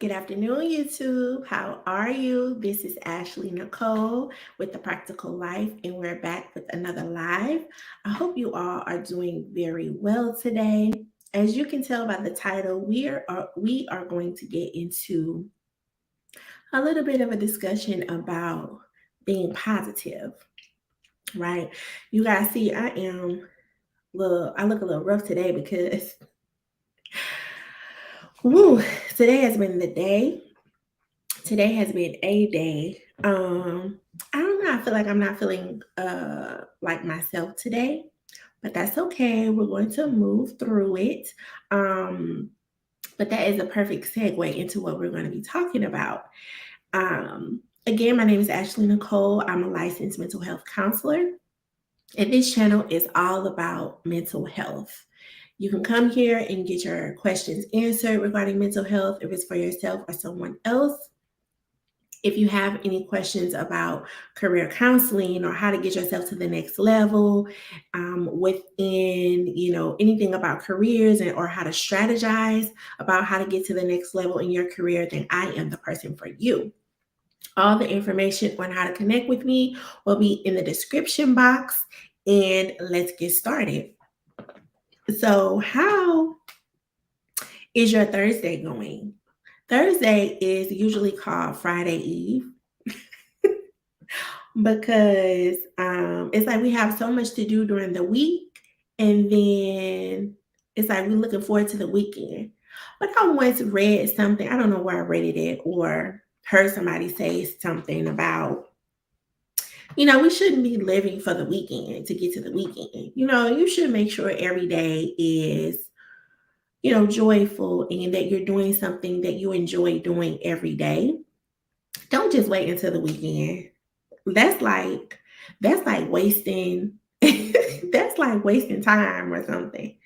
Good afternoon, YouTube. How are you? This is Ashley Nicole with The Practical Life, and we're back with another live. I hope you all are doing very well today. As you can tell by the title, we are going to get into a little bit of a discussion about being positive, right? You guys see, I look a little rough today because woo, today has been the day. Today has been a day. I don't know. I feel like I'm not feeling like myself today, but that's okay. We're going to move through it. Um, but that is a perfect segue into what we're going to be talking about. Again, my name is Ashley Nicole. I'm a licensed mental health counselor, and this channel is all about mental health. You can come here and get your questions answered regarding mental health if it's for yourself or someone else. If you have any questions about career counseling or how to get yourself to the next level, within, anything about careers or how to strategize about how to get to the next level in your career, then I am the person for you. All the information on how to connect with me will be in the description box. And let's get started. So, how is your Thursday going? Thursday is usually called Friday Eve because it's like we have so much to do during the week, and then it's like we're looking forward to the weekend. But I once read something, I don't know where I read it at or heard somebody say something about, we shouldn't be living for the weekend to get to the weekend. You should make sure every day is, joyful, and that you're doing something that you enjoy doing every day. Don't just wait until the weekend. That's like that's like wasting that's like wasting time or something.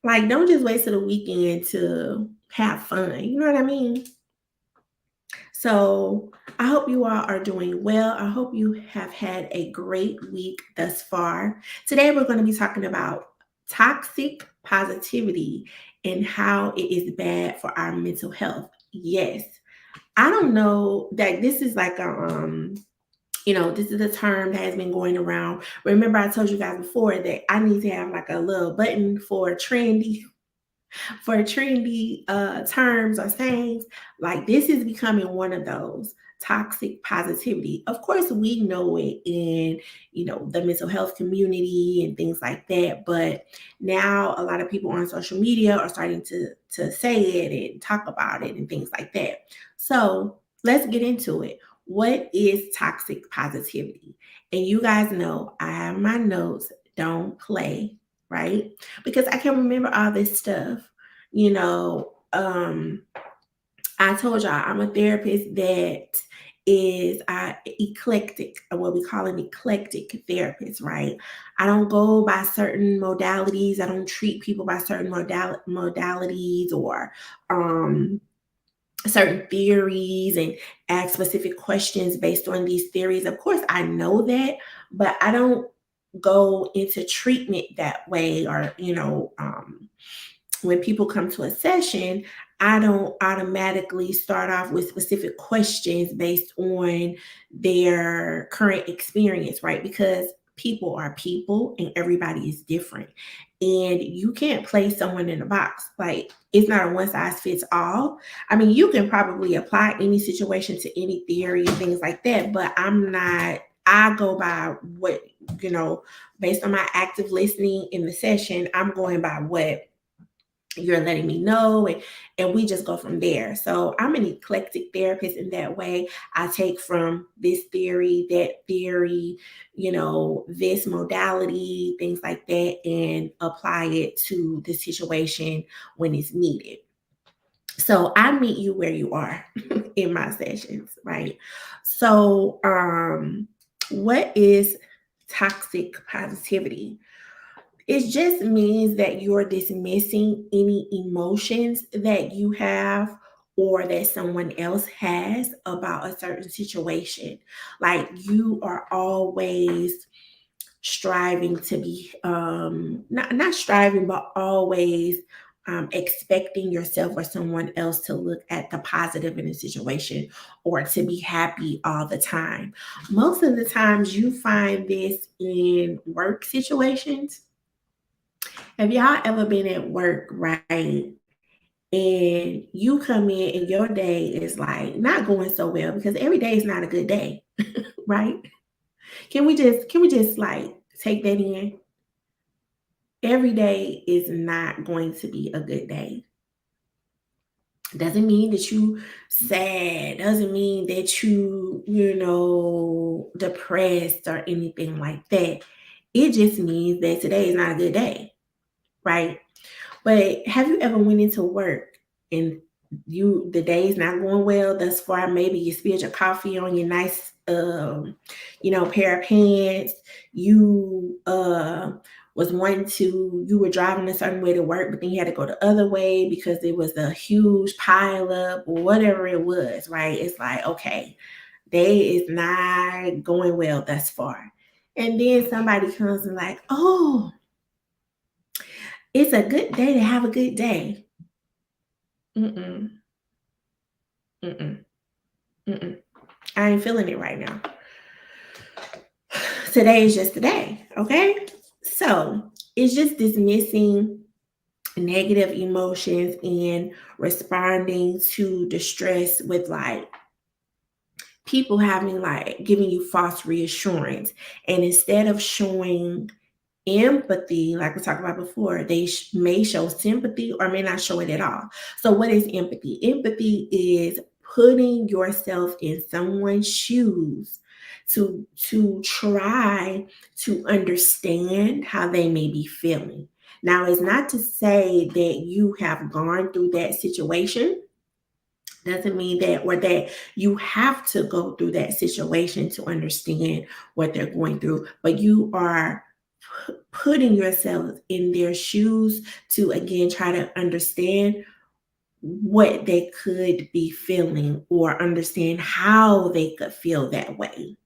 Like, don't just wait till the weekend to have fun. You know what I mean? So I hope you all are doing well. I hope you have had a great week thus far. Today we're going to be talking about toxic positivity and how it is bad for our mental health. Yes. I don't know that this is like this is a term that has been going around. Remember, I told you guys before that I need to have like a little button for trendy terms or sayings. Like, this is becoming one of those toxic positivity. Of course, we know it in the mental health community and things like that. But now a lot of people on social media are starting to say it and talk about it and things like that. So let's get into it. What is toxic positivity? And you guys know I have my notes. Don't play, right? Because I can remember all this stuff. You know, I told y'all I'm a therapist that is eclectic, or what we call an eclectic therapist, right? I don't go by certain modalities. I don't treat people by certain modalities or certain theories and ask specific questions based on these theories. Of course, I know that, but I don't go into treatment that way, or when people come to a session, I don't automatically start off with specific questions based on their current experience, right? Because people are people and everybody is different. And you can't place someone in a box. Like, it's not a one size fits all. I mean, you can probably apply any situation to any theory and things like that, but I go by what, based on my active listening in the session, I'm going by what you're letting me know, and we just go from there. So I'm an eclectic therapist in that way. I take from this theory, that theory, this modality, things like that, and apply it to the situation when it's needed. So I meet you where you are in my sessions, right? So what is toxic positivity? It just means that you're dismissing any emotions that you have or that someone else has about a certain situation. Like, you are always striving to be not striving, but always expecting yourself or someone else to look at the positive in a situation or to be happy all the time. Most of the times you find this in work situations. Have y'all ever been at work, right? And you come in and your day is like not going so well because every day is not a good day, right? Can we just like take that in? Every day is not going to be a good day. Doesn't mean that you sad, doesn't mean that you depressed or anything like that. It just means that today is not a good day, right? But have you ever went into work and the day's not going well thus far? Maybe you spilled your coffee on your nice pair of pants. You were driving a certain way to work, but then you had to go the other way because there was a huge pile up or whatever it was, right? It's like, okay, day is not going well thus far. And then somebody comes and like, oh, it's a good day to have a good day. Mm-mm, mm-mm, mm-mm. I ain't feeling it right now. Today is just today, okay? So it's just dismissing negative emotions and responding to distress with like people having like giving you false reassurance. And instead of showing empathy, like we talked about before, they may show sympathy or may not show it at all. So, what is empathy? Empathy is putting yourself in someone's shoes to try to understand how they may be feeling. Now, it's not to say that you have gone through that situation. Doesn't mean that or that you have to go through that situation to understand what they're going through, but you are putting yourself in their shoes to again try to understand what they could be feeling or understand how they could feel that way,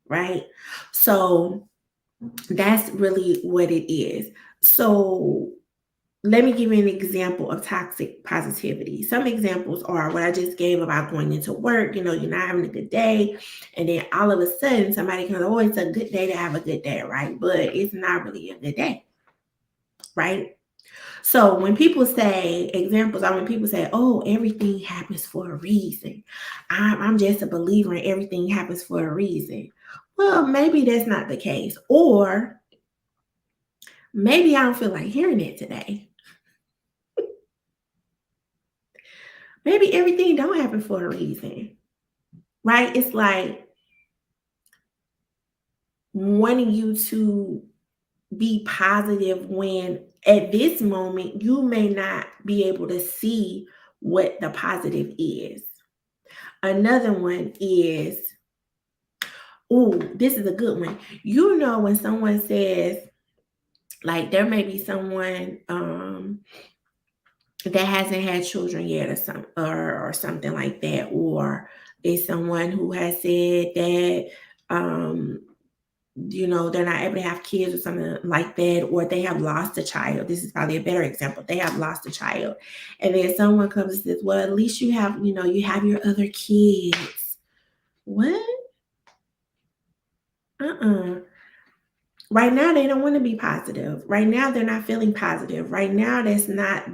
right? So that's really what it is. So let me give you an example of toxic positivity. Some examples are what I just gave about going into work. You're not having a good day. And then all of a sudden, somebody comes, oh, it's a good day to have a good day, right? But it's not really a good day, right? So when people say, examples are when people say, oh, everything happens for a reason. I'm just a believer in everything happens for a reason. Well, maybe that's not the case. Or maybe I don't feel like hearing it today. Maybe everything don't happen for a reason, right? It's like wanting you to be positive when at this moment you may not be able to see what the positive is. Another one is, oh, this is a good one. When someone says, like, there may be someone that hasn't had children yet or something like that, or is someone who has said that they're not able to have kids or something like that, or they have lost a child. This is probably a better example. They have lost a child. And then someone comes and says, well, at least you have your other kids. What? Right now, they don't want to be positive. Right now, they're not feeling positive. Right now, that's not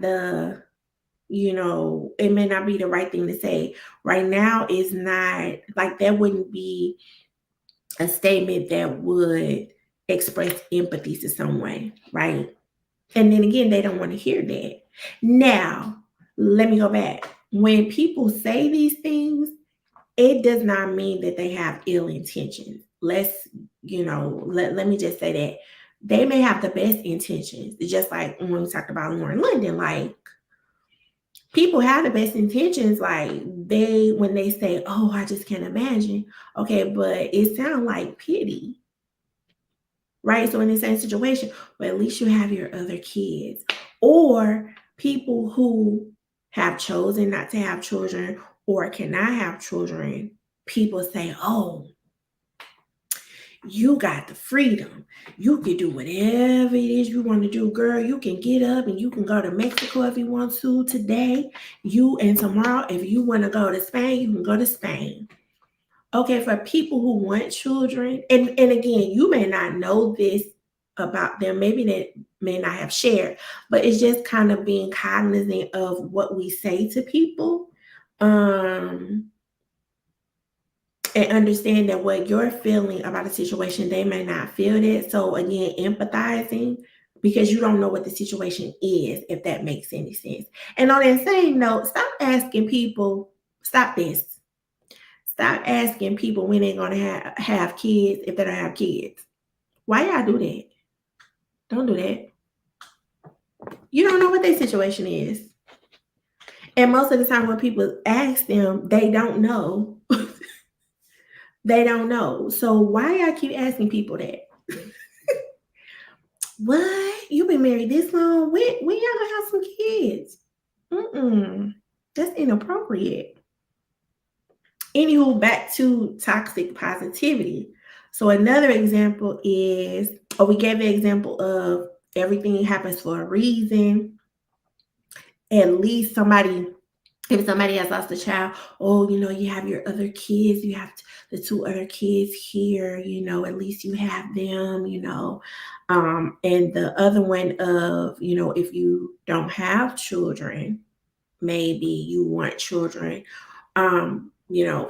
it may not be the right thing to say. Right now is not like that wouldn't be a statement that would express empathy to someone, right? And then again, they don't want to hear that. Now, let me go back. When people say these things, it does not mean that they have ill intentions. Let me just say that they may have the best intentions. Just like when we talked about Lauren London, like people have the best intentions. Like when they say, "Oh, I just can't imagine." Okay, but it sounds like pity, right? So in the same situation, but at least you have your other kids, or people who have chosen not to have children or cannot have children. People say, "Oh, You got the freedom. You can do whatever it is you want to do, girl. You can get up and you can go to Mexico if you want to today. You and tomorrow, if you want to go to Spain, you can go to Spain. Okay, for people who want children, and again, you may not know this about them, maybe they may not have shared, but it's just kind of being cognizant of what we say to people. Um, and understand that what you're feeling about a situation, they may not feel that. So again, empathizing because you don't know what the situation is, if that makes any sense. And on that same note, stop asking people, stop this. Stop asking people when they're gonna have kids if they don't have kids. Why y'all do that? Don't do that. You don't know what their situation is. And most of the time when people ask them, they don't know. They don't know. So why y'all keep asking people that? What? You been married this long? When y'all gonna have some kids? Mm-mm. That's inappropriate. Anywho, back to toxic positivity. So another example is, we gave the example of everything happens for a reason. At least somebody, if somebody has lost a child, oh, you have your other kids, you have the two other kids here, at least you have them, and the other one of, if you don't have children, maybe you want children.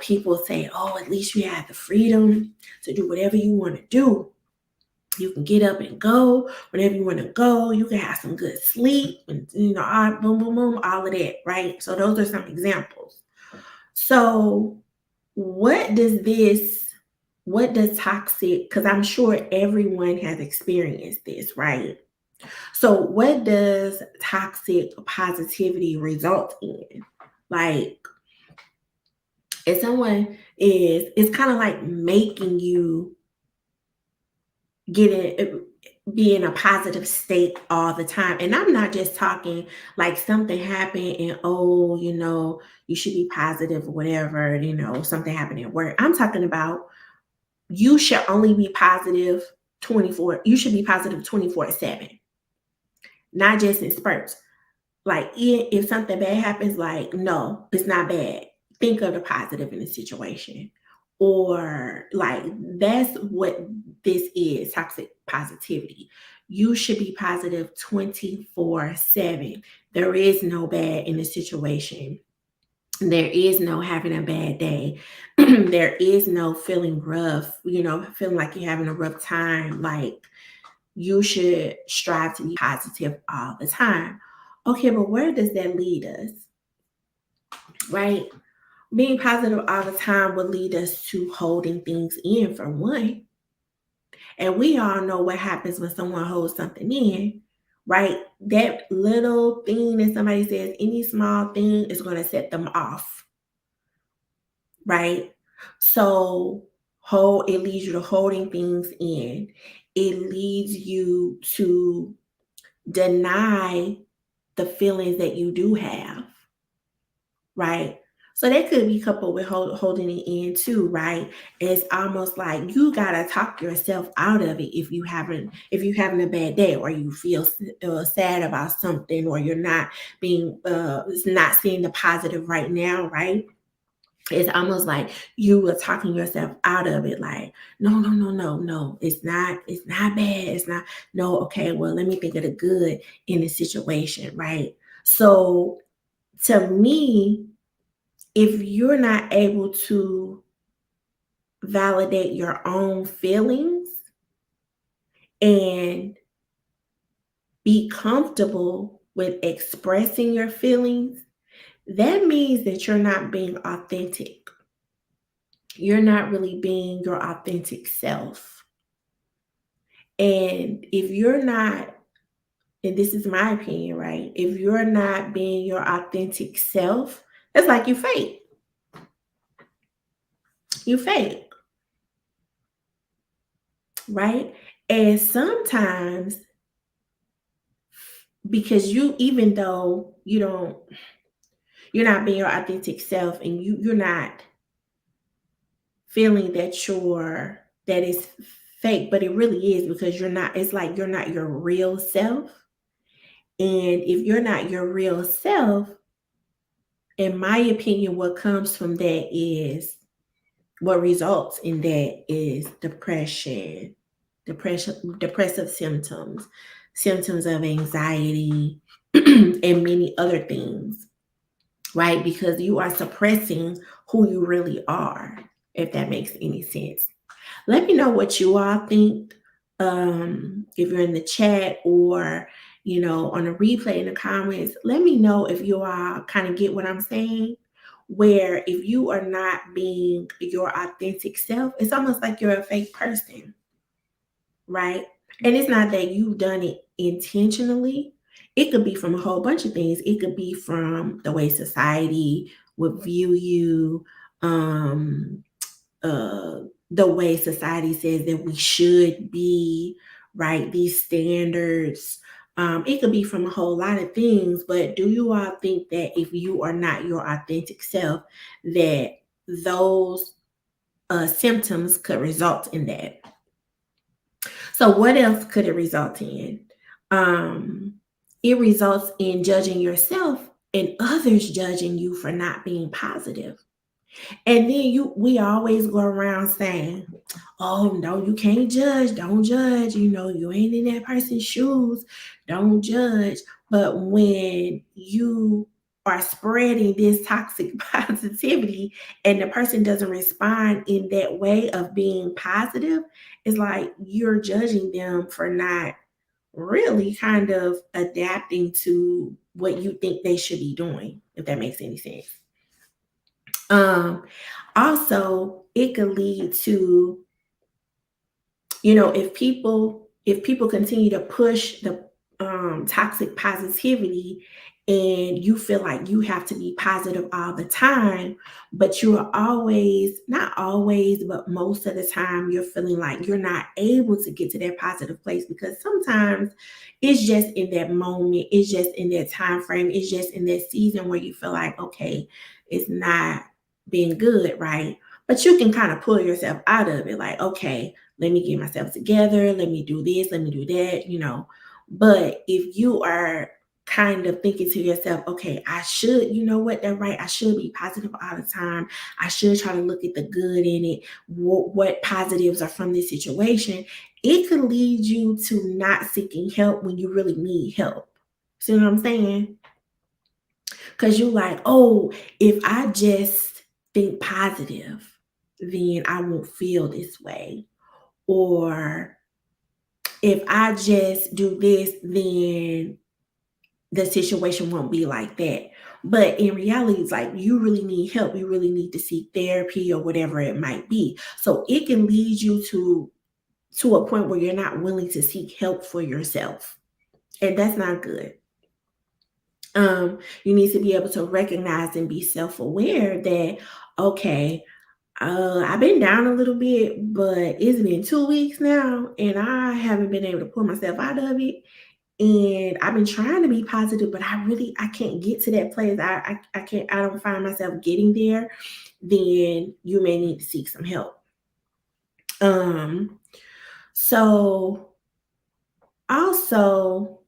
People say, oh, at least you have the freedom to do whatever you want to do. You can get up and go whenever you want to go. You can have some good sleep and, all, boom, boom, boom, all of that, right? So those are some examples. So what does toxic, because I'm sure everyone has experienced this, right? So what does toxic positivity result in? Like, if someone it's kind of like making you be in a positive state all the time. And I'm not just talking like something happened and, oh, you should be positive or whatever, something happened at work. I'm talking about you should only be positive 24. You should be positive 24/7, not just in spurts. Like if something bad happens, like, no, it's not bad. Think of the positive in the situation. Or like that's what this is, toxic positivity. You should be positive 24/7. There is no bad in the situation. There is no having a bad day. There is no feeling rough, feeling like you're having a rough time. Like, you should strive to be positive all the time. Okay, but where does that lead us? Right? Being positive all the time will lead us to holding things in, for one. And we all know what happens when someone holds something in, right? That little thing that somebody says, any small thing is going to set them off, right? So it leads you to holding things in. It leads you to deny the feelings that you do have, right? So that could be coupled with holding it in too, right? It's almost like you gotta talk yourself out of it if you're having a bad day, or you feel sad about something, or you're not not seeing the positive right now, right? It's almost like you are talking yourself out of it, like, no, no, no, no, no, it's not bad, it's not, no, okay, well, let me think of the good in the situation, right? So to me, if you're not able to validate your own feelings and be comfortable with expressing your feelings, that means that you're not being authentic. You're not really being your authentic self. And if you're not, and this is my opinion, right? If you're not being your authentic self, it's like you fake. You fake, right? And sometimes, because even though you're not being your authentic self, and you're not feeling that it's fake, but it really is, because you're not, it's like you're not your real self. And if you're not your real self, in my opinion, what comes from that is, what results in that is depressive symptoms, symptoms of anxiety, and many other things, right? Because you are suppressing who you really are, if that makes any sense. Let me know what you all think. If you're in the chat, or on a replay in the comments, let me know if you all kind of get what I'm saying. Where if you are not being your authentic self, it's almost like you're a fake person, right? And it's not that you've done it intentionally. It could be from a whole bunch of things. It could be from the way society would view you, um, uh, the way society says that we should be, right? These standards. It could be from a whole lot of things, but do you all think that if you are not your authentic self, that those symptoms could result in that? So what else could it result in? Um, it results in judging yourself and others judging you for not being positive. And then we always go around saying, "Oh no, you can't judge. Don't judge. You ain't in that person's shoes. Don't judge." But when you are spreading this toxic positivity and the person doesn't respond in that way of being positive, it's like you're judging them for not really kind of adapting to what you think they should be doing, if that makes any sense. Um, Also, it could lead to, if people continue to push the toxic positivity, and you feel like you have to be positive all the time, but you are always, not always, but most of the time, you're feeling like you're not able to get to that positive place, because sometimes it's just in that moment, it's just in that time frame, it's just in that season where you feel like, okay, it's not being good, right? But you can kind of pull yourself out of it, like, okay, let me get myself together, let me do this, let me do that. But if you are kind of thinking to yourself, okay, I should, you know what, they're right, I should be positive all the time, I should try to look at the good in it, what positives are from this situation, it could lead you to not seeking help when you really need help. See what I'm saying? Because you're like, oh, if I just think positive, then I won't feel this way. Or if I just do this, then the situation won't be like that. But in reality, it's like you really need help. You really need to seek therapy or whatever it might be. So it can lead you to a point where you're not willing to seek help for yourself. And that's not good. You need to be able to recognize and be self-aware that, okay, I've been down a little bit, but it's been 2 weeks now, and I haven't been able to pull myself out of it. And I've been trying to be positive, but I can't get to that place. I can't, I don't find myself getting there. Then you may need to seek some help. Um, so also,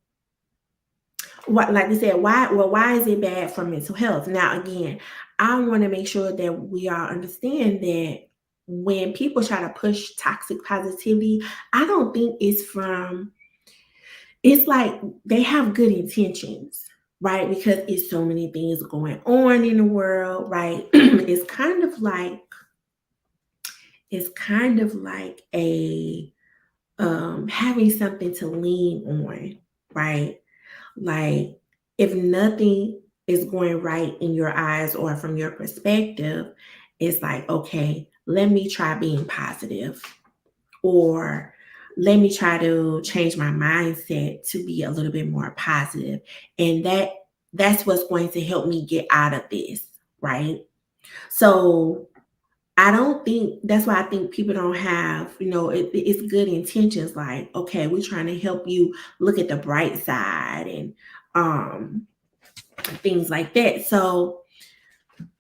what, like we said, why is it bad for mental health? Now, again, I want to make sure that we all understand that when people try to push toxic positivity, I don't think it's like they have good intentions, right? Because it's so many things going on in the world, right? It's kind of like a having something to lean on, right? Like, if nothing is going right in your eyes or from your perspective, it's like, okay, let me try being positive, or let me try to change my mindset to be a little bit more positive. And that's what's going to help me get out of this, right? So I don't think, that's why I think people don't have, it's good intentions. Like, okay, we're trying to help you look at the bright side, and things like that. So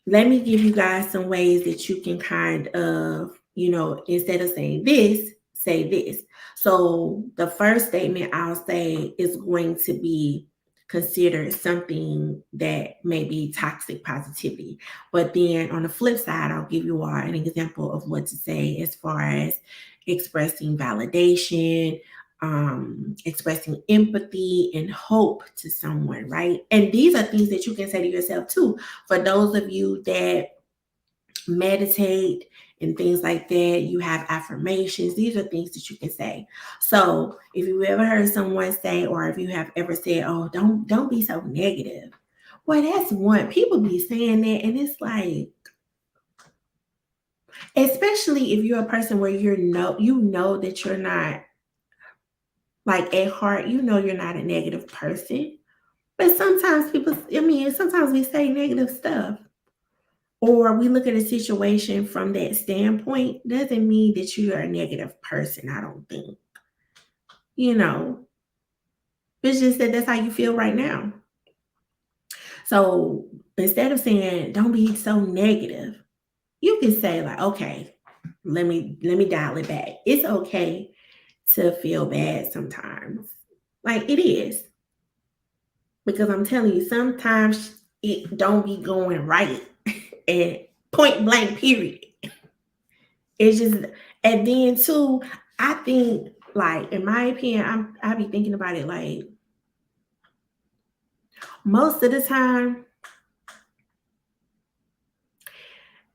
let me give you guys some ways that you can kind of, instead of saying this, say this. So the first statement I'll say is going to be considered something that may be toxic positivity. But then on the flip side, I'll give you all an example of what to say as far as expressing validation, expressing empathy and hope to someone, right? And these are things that you can say to yourself too. For those of you that meditate and things like that, you have affirmations. These are things that you can say. So if you ever heard someone say, or if you have ever said, oh, don't be so negative, well, that's one. People be saying that, and it's like, especially if you're a person where you know that you're not, like, at heart, you know you're not a negative person. But sometimes sometimes we say negative stuff, or we look at a situation from that standpoint, doesn't mean that you are a negative person, I don't think. You know, it's just that that's how you feel right now. So instead of saying, don't be so negative, you can say, like, okay, let me dial it back. It's okay to feel bad sometimes. Like, it is. Because I'm telling you, sometimes it don't be going right. And point blank, period. It's just, and then too, I think, like, in my opinion, I be thinking about it, like, most of the time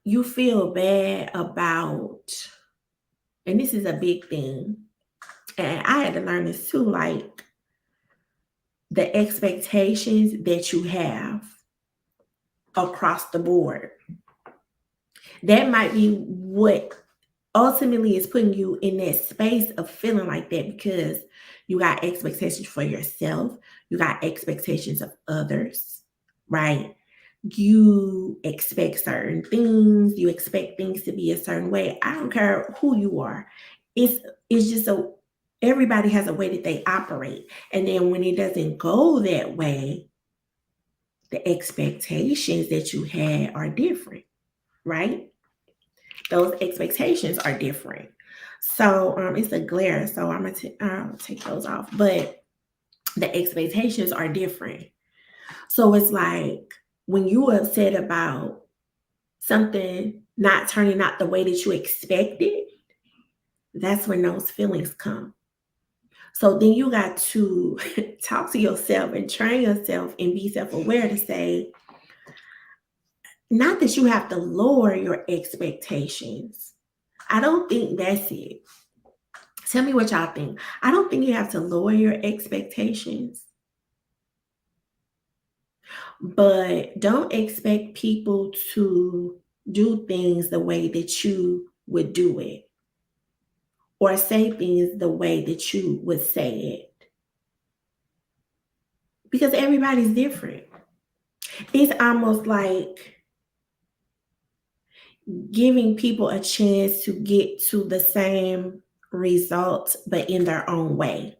you feel bad about, and this is a big thing, and I had to learn this too, like, the expectations that you have across the board. That might be what ultimately is putting you in that space of feeling like that, because you got expectations for yourself, you got expectations of others, right? You expect certain things, you expect things to be a certain way. I don't care who you are. It's just everybody has a way that they operate. And then when it doesn't go that way, the expectations that you had are different, right? Those expectations are different. So it's a glare. So I'll take those off. But the expectations are different. So it's like when you are upset about something not turning out the way that you expected, that's when those feelings come. So then you got to talk to yourself and train yourself and be self-aware to say, not that you have to lower your expectations. I don't think that's it. Tell me what y'all think. I don't think you have to lower your expectations, but don't expect people to do things the way that you would do it, or say things the way that you would say it, because everybody's different. It's almost like giving people a chance to get to the same results, but in their own way.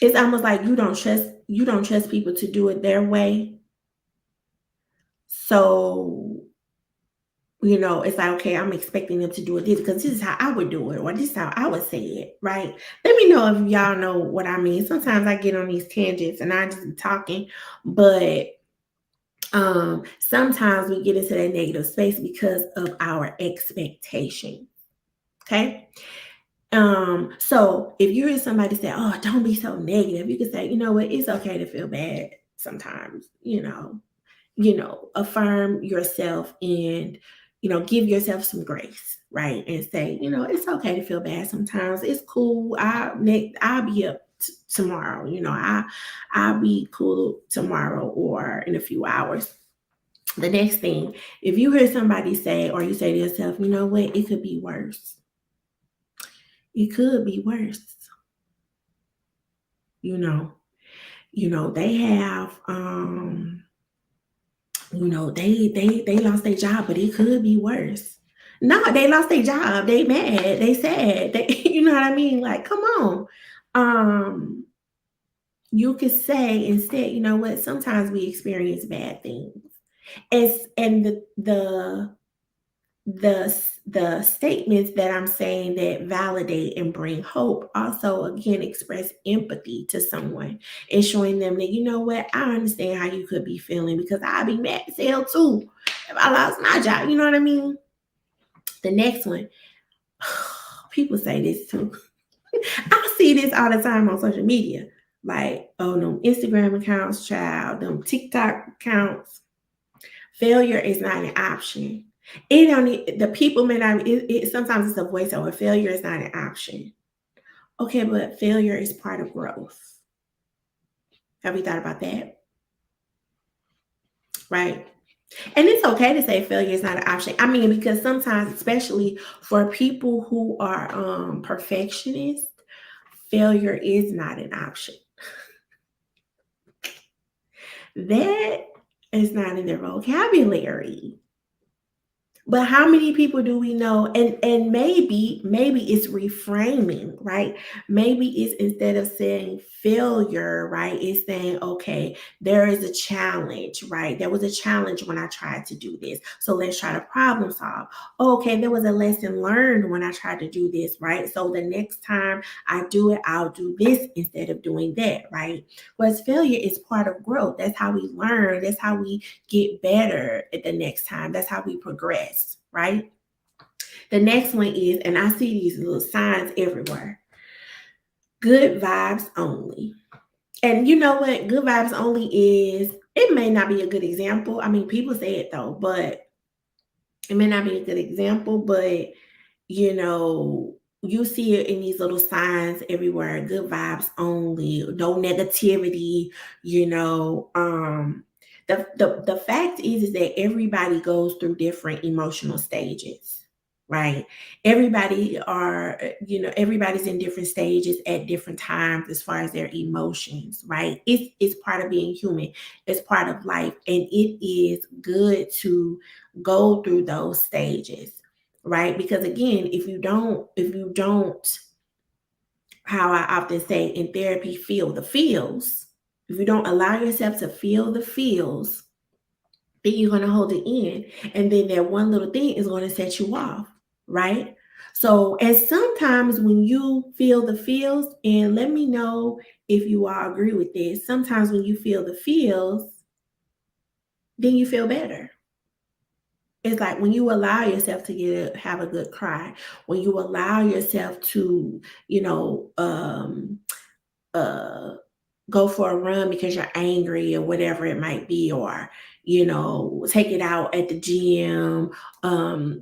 It's almost like you don't trust people to do it their way. So, it's like, okay, I'm expecting them to do it this because this is how I would do it, or this is how I would say it, right? Let me know if y'all know what I mean. Sometimes I get on these tangents and I just be talking, but sometimes we get into that negative space because of our expectation. Okay. So if you hear somebody say, oh, don't be so negative, you can say, you know what, it's okay to feel bad sometimes, affirm yourself and, give yourself some grace, right? And say, it's okay to feel bad sometimes. It's cool. I'll be up tomorrow. I'll be cool tomorrow or in a few hours. The next thing, if you hear somebody say, or you say to yourself, you know what, it could be worse. It could be worse. They have they lost their job, but it could be worse. No, they lost their job. They mad. They sad. They, you know what I mean? Like, come on. You could say instead, you know what? Sometimes we experience bad things. And the the statements that I'm saying that validate and bring hope also again express empathy to someone and showing them that, you know what, I understand how you could be feeling because I'd be mad as hell too if I lost my job. You know what I mean? The next one, people say this too. I see this all the time on social media. Like, oh, them Instagram accounts, child, them TikTok accounts. Failure is not an option. It don't. The people may not. Sometimes it's a voiceover. Failure is not an option. Okay, but failure is part of growth. Have you thought about that? Right. And it's okay to say failure is not an option. I mean, because sometimes, especially for people who are perfectionists, failure is not an option. That is not in their vocabulary. But how many people do we know? And maybe it's reframing, right? Maybe it's instead of saying failure, right? It's saying, okay, there is a challenge, right? There was a challenge when I tried to do this. So let's try to problem solve. Okay, there was a lesson learned when I tried to do this, right? So the next time I do it, I'll do this instead of doing that, right? Whereas failure is part of growth. That's how we learn. That's how we get better at the next time. That's how we progress, right? The next one is, and I see these little signs everywhere, good vibes only. And you know what? Good vibes only is, it may not be a good example. I mean, people say it though, but it may not be a good example, but you know, you see it in these little signs everywhere, good vibes only, no negativity, you know. The fact is that everybody goes through different emotional stages, right? Everybody's in different stages at different times as far as their emotions, right? It's part of being human, it's part of life, and it is good to go through those stages, right? Because again, if you don't, how I often say in therapy, feel the feels, if you don't allow yourself to feel the feels, then you're going to hold it in. And then that one little thing is going to set you off, right? So, and sometimes when you feel the feels, and let me know if you all agree with this, sometimes when you feel the feels, then you feel better. It's like when you allow yourself to have a good cry, when you allow yourself to, you know, uh, go for a run because you're angry or whatever it might be, or, you know, take it out at the gym,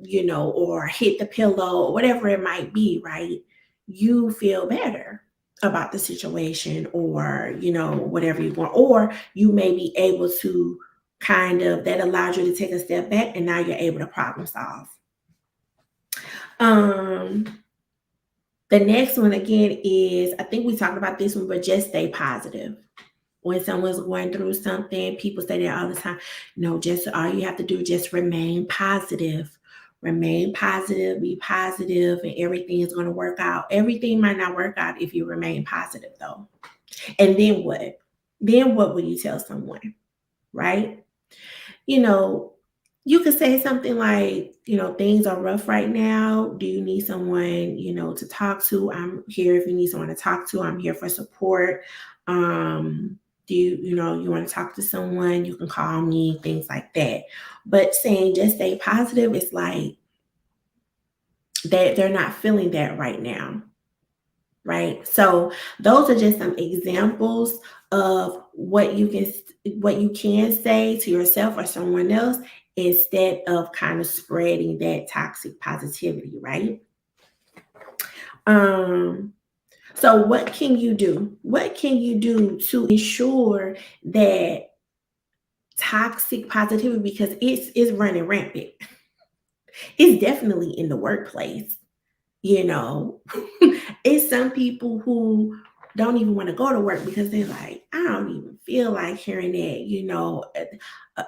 you know, or hit the pillow, whatever it might be, right? You feel better about the situation, or, you know, whatever you want, or you may be able to kind of, that allows you to take a step back and now you're able to problem solve. Um, the next one again is, I think we talked about this one, but just stay positive. When someone's going through something, people say that all the time. No, just all you have to do is just remain positive. Remain positive, be positive, and everything is going to work out. Everything might not work out if you remain positive, though. And then what? Then what will you tell someone? Right? You know, you could say something like, you know, things are rough right now. Do you need someone, you know, to talk to? I'm here if you need someone to talk to. I'm here for support. Do you know, you want to talk to someone, you can call me, things like that. But saying just stay positive, it's like that they're not feeling that right now. Right. So those are just some examples of what you can say to yourself or someone else instead of kind of spreading that toxic positivity, right? Um, so what can you do? What can you do to ensure that toxic positivity, because it's running rampant. It's definitely in the workplace, you know. It's some people who don't even want to go to work because they're like, I don't even feel like hearing that, you know. Uh,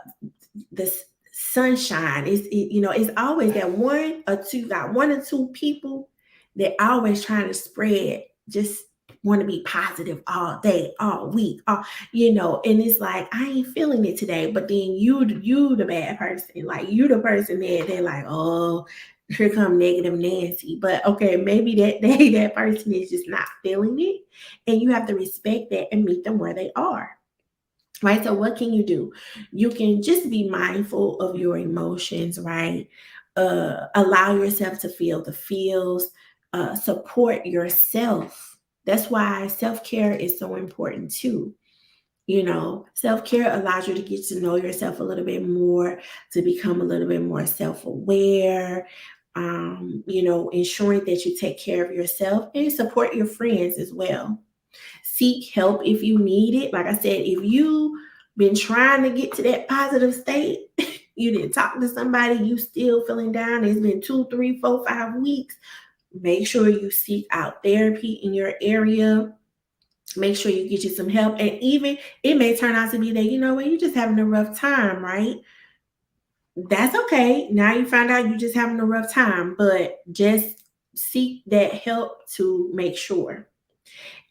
the sunshine is, you know, it's always that one or two, got one or two people that always trying to spread just want to be positive all day, all week, and it's like I ain't feeling it today. But then you the bad person, like you the person that they're like, oh, here come negative Nancy. But okay, maybe that day that person is just not feeling it, and you have to respect that and meet them where they are. Right. So what can you do? You can just be mindful of your emotions, right? Allow yourself to feel the feels, support yourself. That's why self-care is so important too. Self-care allows you to get to know yourself a little bit more, to become a little bit more self-aware, ensuring that you take care of yourself and support your friends as well. Seek help if you need it. Like I said, if you been trying to get to that positive state, you didn't talk to somebody, you still feeling down, it's been 2, 3, 4, 5 weeks, make sure you seek out therapy in your area. Make sure you get you some help. And even it may turn out to be that, you're just having a rough time, right? That's okay. Now you find out you're just having a rough time, but just seek that help to make sure.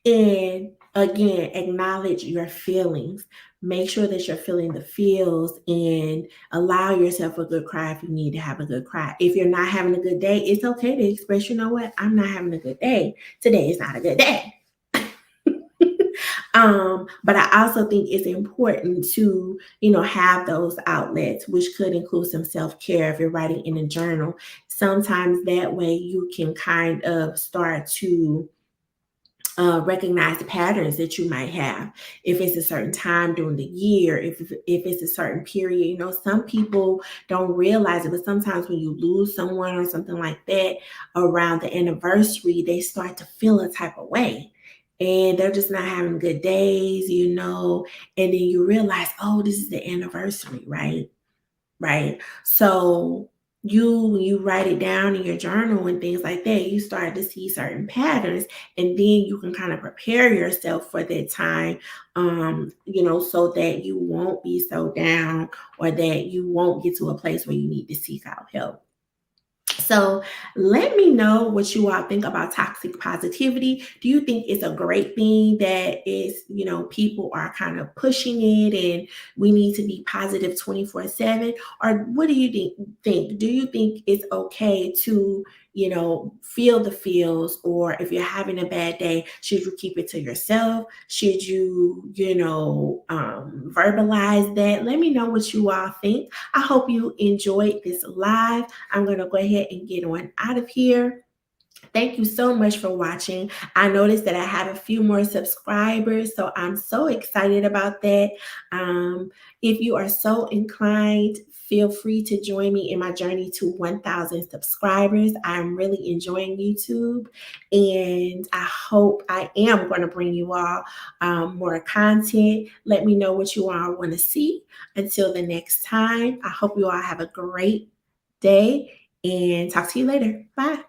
And again, acknowledge your feelings. Make sure that you're feeling the feels and allow yourself a good cry if you need to have a good cry. If you're not having a good day, it's okay to express, you know what? I'm not having a good day. Today is not a good day. But I also think it's important to, have those outlets, which could include some self-care if you're writing in a journal. Sometimes that way you can kind of start to recognize the patterns that you might have. If it's a certain time during the year, if it's a certain period, some people don't realize it, but sometimes when you lose someone or something like that around the anniversary, they start to feel a type of way. And they're just not having good days, and then you realize, oh, this is the anniversary, right? Right. So when you write it down in your journal and things like that, you start to see certain patterns, and then you can kind of prepare yourself for that time, so that you won't be so down or that you won't get to a place where you need to seek out help. So let me know what you all think about toxic positivity. Do you think it's a great thing that people are kind of pushing it and we need to be positive 24/7? Or what do you think? Do you think it's okay to, feel the feels, or if you're having a bad day, should you keep it to yourself? Should you, verbalize that? Let me know what you all think. I hope you enjoyed this live. I'm going to go ahead and get on out of here. Thank you so much for watching. I noticed that I have a few more subscribers, so I'm so excited about that. If you are so inclined, feel free to join me in my journey to 1,000 subscribers. I'm really enjoying YouTube, and I hope I am going to bring you all more content. Let me know what you all want to see. Until the next time, I hope you all have a great day, and talk to you later. Bye.